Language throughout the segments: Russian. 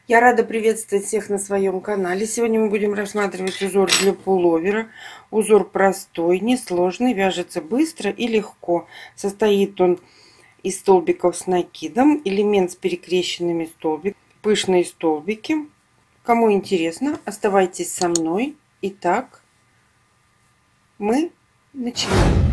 Я рада приветствовать всех на своем канале. Сегодня мы будем рассматривать узор для пуловера. Узор простой, несложный, вяжется быстро и легко. Состоит он из столбиков с накидом, элемент с перекрещенными столбиками, пышные столбики. Кому интересно, оставайтесь со мной. Итак, мы начинаем.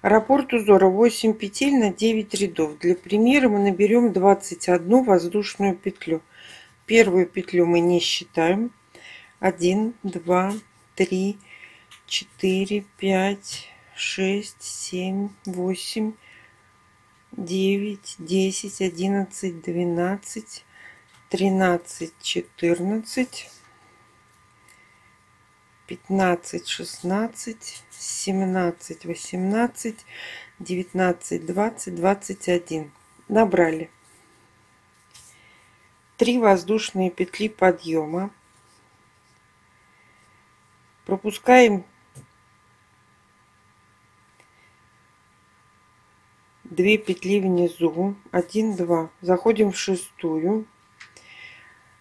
Раппорт узора 8 петель на 9 рядов. Для примера мы наберем 21 воздушную петлю. Первую петлю мы не считаем. 1, 2, 3, 4, 5, 6, 7, 8, 9, 10, 11, 12, 13, 14, 15, 16, 17, 18, 19, 20, 21. Набрали 3 воздушные петли подъема. Пропускаем 2 петли внизу, 1, 2. Заходим в шестую.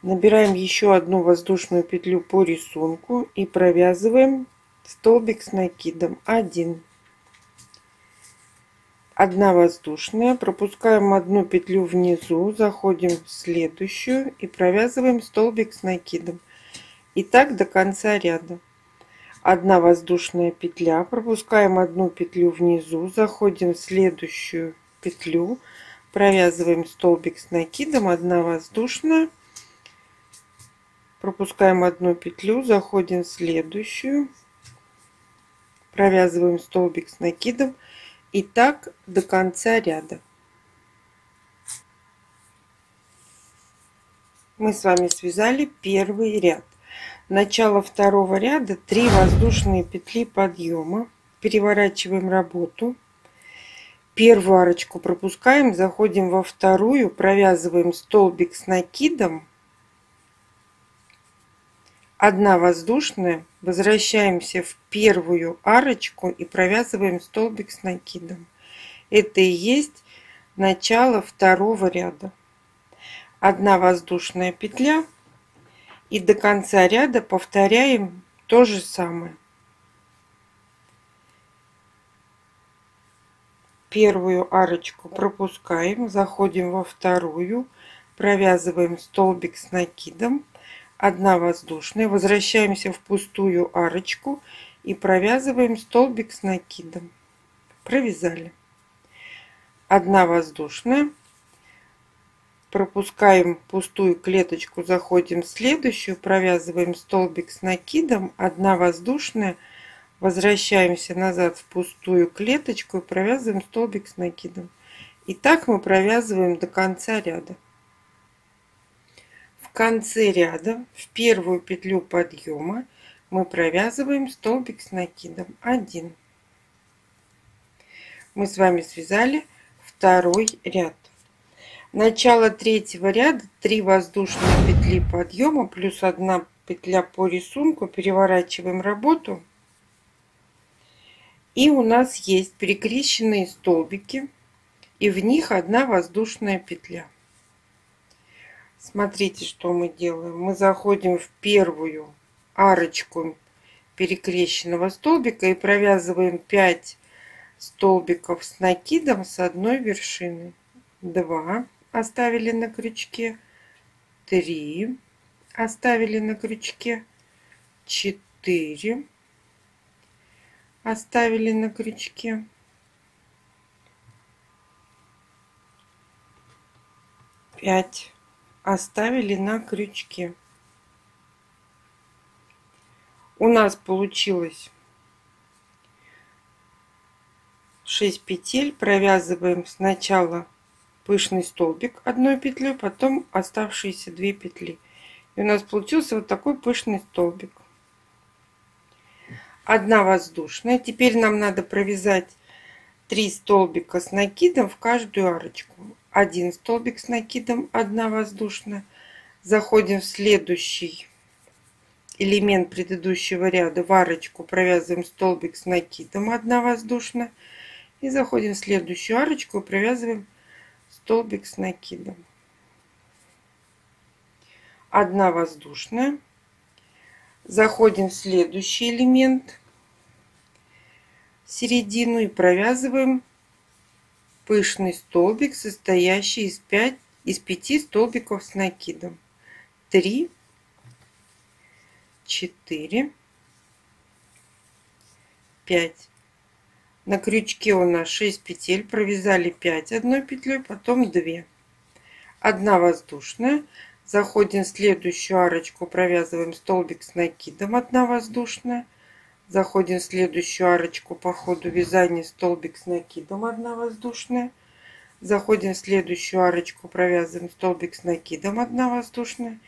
Набираем еще одну воздушную петлю по рисунку и провязываем столбик с накидом. 1 воздушная, пропускаем одну петлю внизу, заходим в следующую и провязываем столбик с накидом. И так до конца ряда. 1 воздушная петля, пропускаем одну петлю внизу, заходим в следующую петлю, провязываем столбик с накидом, 1 воздушная. Пропускаем одну петлю, заходим в следующую, провязываем столбик с накидом и так до конца ряда. Мы с вами связали первый ряд. Начало второго ряда 3 воздушные петли подъема. Переворачиваем работу. Первую арочку пропускаем, заходим во вторую, провязываем столбик с накидом. 1 воздушная, возвращаемся в первую арочку и провязываем столбик с накидом. Это и есть начало второго ряда. 1 воздушная петля и до конца ряда повторяем то же самое. Первую арочку пропускаем, заходим во вторую, провязываем столбик с накидом. 1 воздушная, возвращаемся в пустую арочку и провязываем столбик с накидом. Провязали. 1 воздушная, пропускаем пустую клеточку, заходим в следующую, провязываем столбик с накидом. 1 воздушная, возвращаемся назад в пустую клеточку и провязываем столбик с накидом. И так мы провязываем до конца ряда. В конце ряда в первую петлю подъема мы провязываем столбик с накидом. 1. Мы с вами связали второй ряд. Начало третьего ряда 3 воздушные петли подъема плюс 1 петля по рисунку. Переворачиваем работу. И у нас есть перекрещенные столбики, и в них 1 воздушная петля. Смотрите, что мы делаем. Мы заходим в первую арочку перекрещенного столбика и провязываем 5 столбиков с накидом с одной вершины. 2 оставили на крючке, 3 оставили на крючке, 4 оставили на крючке, 5 оставили на крючке. У нас получилось 6 петель. Провязываем сначала пышный столбик одной петлей, потом оставшиеся 2 петли. И у нас получился вот такой пышный столбик. 1 воздушная. Теперь нам надо провязать 3 столбика с накидом в каждую арочку. 1 столбик с накидом, 1 воздушная. Заходим в следующий элемент предыдущего ряда, в арочку, провязываем столбик с накидом, 1 воздушная. И заходим в следующую арочку и провязываем столбик с накидом. 1 воздушная. Заходим в следующий элемент, середину, и провязываем пышный столбик, состоящий из 5 столбиков с накидом. 3, 4, 5. На крючке у нас 6 петель, провязали 5 одной петлей, потом 2. 1 воздушная. Заходим в следующую арочку, провязываем столбик с накидом, 1 воздушная. Заходим в следующую арочку, по ходу вязания столбик с накидом, 1 воздушная. Заходим в следующую арочку, провязываем столбик с накидом, 1 воздушная.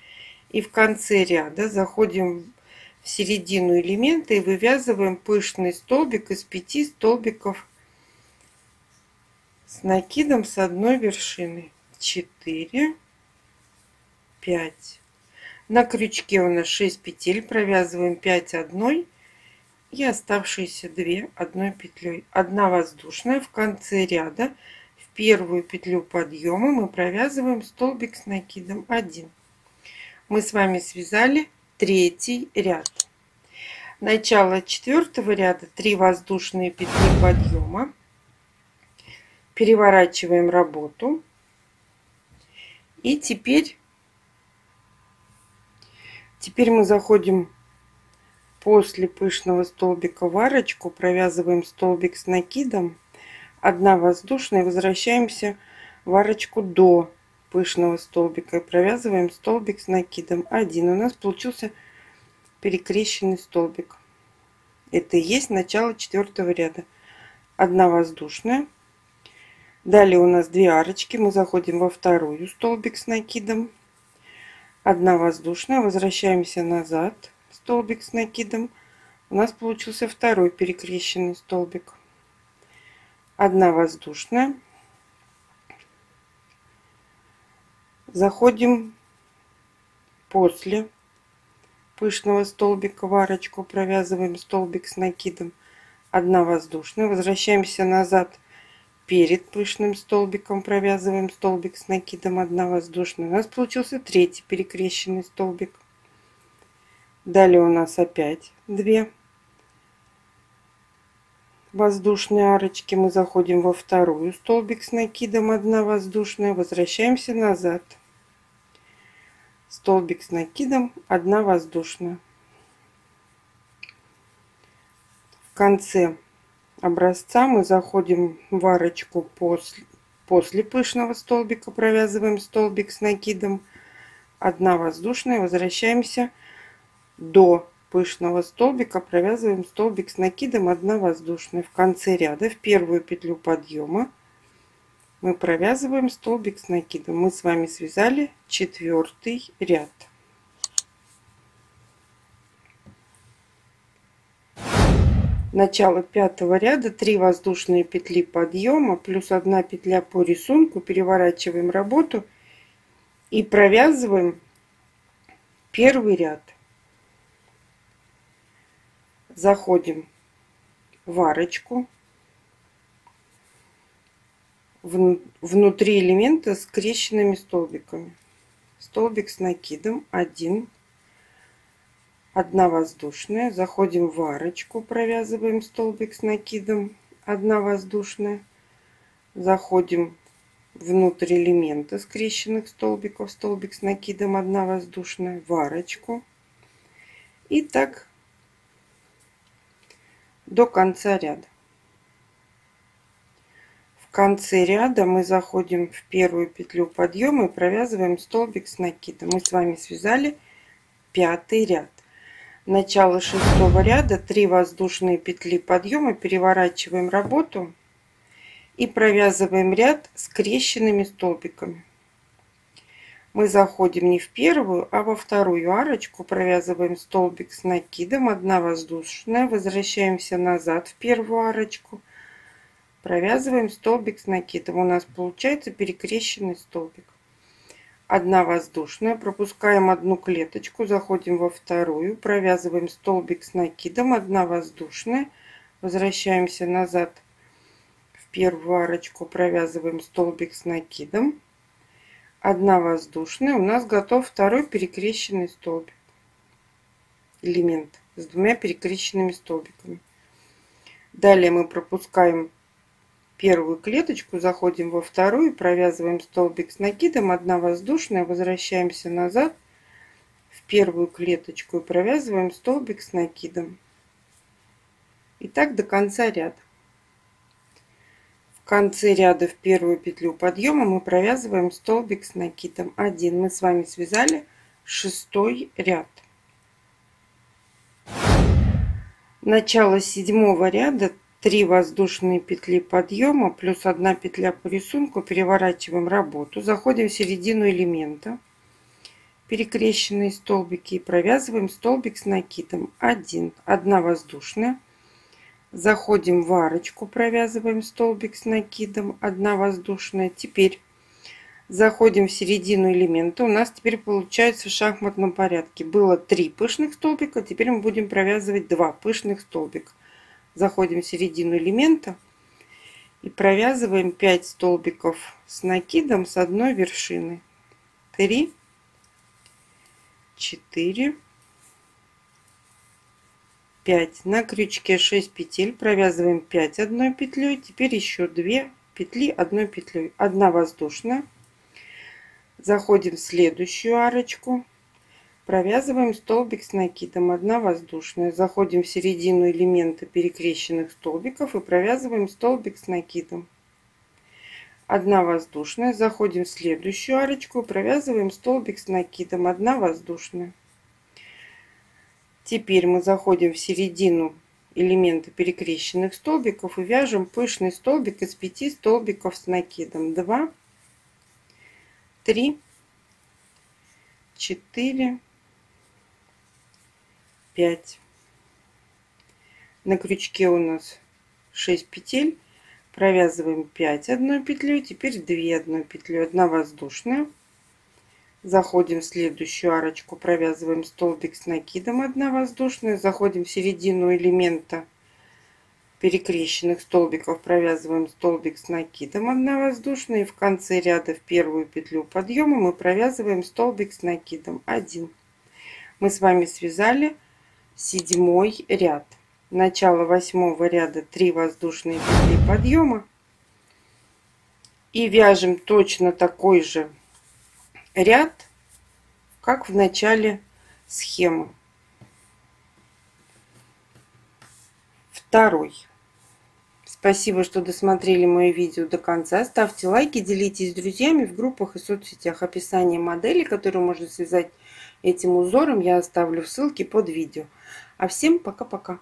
И в конце ряда заходим в середину элемента и вывязываем пышный столбик из 5 столбиков с накидом с одной вершины. 4, 5. На крючке у нас 6 петель, провязываем 5 одной и оставшиеся 2 одной петлей. 1 воздушная. В конце ряда в первую петлю подъема мы провязываем столбик с накидом 1. Мы с вами связали 3 ряд. Начало 4 ряда, 3 воздушные петли подъема. Переворачиваем работу. И теперь мы заходим после пышного столбика в арочку, провязываем столбик с накидом, 1 воздушная, возвращаемся в арочку до пышного столбика и провязываем столбик с накидом 1. У нас получился перекрещенный столбик. Это и есть начало 4 ряда. 1 воздушная. Далее у нас 2 арочки. Мы заходим во вторую, столбик с накидом. 1 воздушная. Возвращаемся назад. Столбик с накидом. У нас получился второй перекрещенный столбик. 1 воздушная. Заходим после пышного столбика в арочку, провязываем столбик с накидом, 1 воздушная. Возвращаемся назад перед пышным столбиком, провязываем столбик с накидом, 1 воздушная. У нас получился 3 перекрещенный столбик. Далее у нас опять 2 воздушные арочки. Мы заходим во вторую, столбик с накидом, 1 воздушная. Возвращаемся назад. Столбик с накидом, 1 воздушная. В конце образца мы заходим в арочку после пышного столбика, провязываем столбик с накидом, 1 воздушная. Возвращаемся до пышного столбика, провязываем столбик с накидом, 1 воздушная. В конце ряда в первую петлю подъема мы провязываем столбик с накидом. Мы с вами связали 4 ряд. Начало 5 ряда, 3 воздушные петли подъема плюс 1 петля по рисунку. Переворачиваем работу и провязываем первый ряд. Заходим в арочку. Внутри элемента с скрещенными столбиками. Столбик с накидом 1, 1 воздушная. Заходим в арочку, провязываем столбик с накидом, 1 воздушная. Заходим внутрь элемента скрещенных столбиков, столбик с накидом, 1 воздушная, в арочку. И так до конца ряда. В конце ряда мы заходим в первую петлю подъема и провязываем столбик с накидом. Мы с вами связали 5 ряд. Начало 6 ряда, 3 воздушные петли подъема, переворачиваем работу и провязываем ряд скрещенными столбиками. Мы заходим не в первую, а во вторую арочку, провязываем столбик с накидом, 1 воздушная, возвращаемся назад в первую арочку, провязываем столбик с накидом. У нас получается перекрещенный столбик. 1 воздушная, пропускаем 1 клеточку, заходим во вторую, провязываем столбик с накидом, 1 воздушная, возвращаемся назад в первую арочку провязываем столбик с накидом, 1 воздушная. У нас готов второй перекрещенный столбик, элемент с 2 перекрещенными столбиками. Далее мы пропускаем первую клеточку, заходим во вторую, провязываем столбик с накидом, 1 воздушная, возвращаемся назад в первую клеточку и провязываем столбик с накидом. И так до конца ряда. В конце ряда в первую петлю подъема мы провязываем столбик с накидом 1. Мы с вами связали 6-й ряд. Начало 7-го ряда, 3 воздушные петли подъема плюс 1 петля по рисунку, переворачиваем работу, заходим в середину элемента, перекрещенные столбики, и провязываем столбик с накидом 1, 1 воздушная, заходим в арочку, провязываем столбик с накидом 1 воздушная. Теперь заходим в середину элемента. У нас теперь получается в шахматном порядке было 3 пышных столбика, теперь мы будем провязывать 2 пышных столбика. Заходим в середину элемента и провязываем 5 столбиков с накидом с одной вершины. 3, 4, 5. На крючке 6 петель, провязываем 5 одной петлей. Теперь еще 2 петли одной петлей. 1 воздушная. Заходим в следующую арочку, провязываем столбик с накидом 1 воздушная. Заходим в середину элемента перекрещенных столбиков и провязываем столбик с накидом 1 воздушная. Заходим в следующую арочку, провязываем столбик с накидом 1 воздушная. Теперь мы заходим в середину элемента перекрещенных столбиков и вяжем пышный столбик из 5 столбиков с накидом. 2, 3, 4, 5. На крючке у нас 6 петель, провязываем 5 одной петлей, теперь 2 одной петлей, 1 воздушная. Заходим в следующую арочку, провязываем столбик с накидом 1 воздушная, заходим в середину элемента перекрещенных столбиков, провязываем столбик с накидом 1 воздушная, и в конце ряда в первую петлю подъема мы провязываем столбик с накидом 1. Мы с вами связали 7-й ряд. Начало 8-го ряда 3 воздушные петли подъема и вяжем точно такой же ряд, как в начале схемы. Второй. Спасибо, что досмотрели мое видео до конца. Ставьте лайки, делитесь с друзьями в группах и соцсетях. Описание модели, которую можно связать этим узором, я оставлю в ссылке под видео. А всем пока-пока.